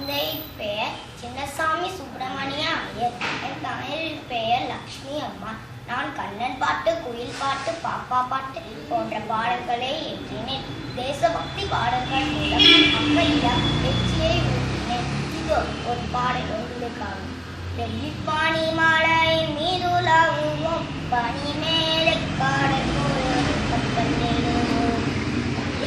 தந்தை பெயர் சின்னசாமி சுப்பிரமணிய ஐயர். என் தாயின் பெயர் லக்ஷ்மி அம்மா. நான் கண்ணன் பாட்டு, குயில் பாட்டு, பாப்பா பாட்டு போன்ற பாடல்களை இயற்றினேன். தேசபக்தி பாடல்கள் மூலம் மக்களிடம் வெற்றியை ஊட்டினேன். இதோ ஒரு பாடல் உங்களுக்காகும். வெள்ளிப்பாணி மாலையின் மீதுலாவுவோம், பனி மேலே காடல் கப்பல் நெடுவோம்,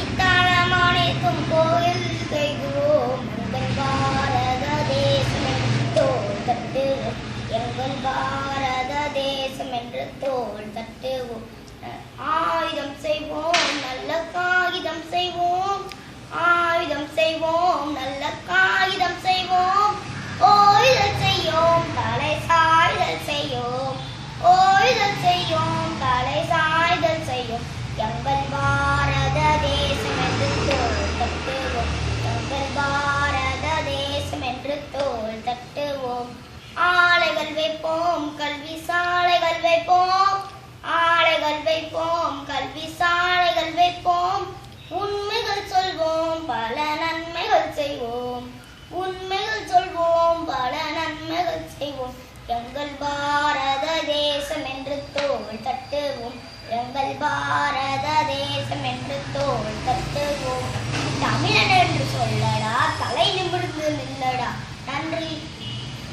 இத்தாளம் அனைத்தும் கோயில் கைகுவோம், எங்கள் பாரத தேசம் என்று தோள் தட்டுவோம், எங்கள் பாரத தேசம் என்று தோள் தட்டுவோம். ஆயுதம் செய்வோம், நல்ல காகிதம் செய்வோம், ஆயுதம் செய்வோம், நல்ல காகிதம் செய்வோம், ஓய்தல் செய்யோம், தலை சாய்தல் செய்யோம், ஓய்தல் செய்யோம், தலை சாய்தல் செய்யோம், எங்கள் பாரத தேசம் என்று தோள் தட்டுவோம், எங்கள் பாரத தேசம் என்று தோள் தட்டுவோம். ஆலைகள் வைப்போம், கல்வி சாலைகள் வைப்போம், ஆலைகள் வைப்போம், கல்வி சாலைகள் வைப்போம், உண்மைகள் சொல்வோம், பல நன்மைகள் செய்வோம், உண்மைகள் சொல்வோம், பல நன்மைகள் செய்வோம், எங்கள் பாரத தேசம் என்று தோள் தட்டுவோம், எங்கள் பாரத தேசம் என்று தோள் தட்டுவோம். தமிழன் என்று சொல்லடா, தலை நிமிர்ந்து நில்லடா. நன்றி.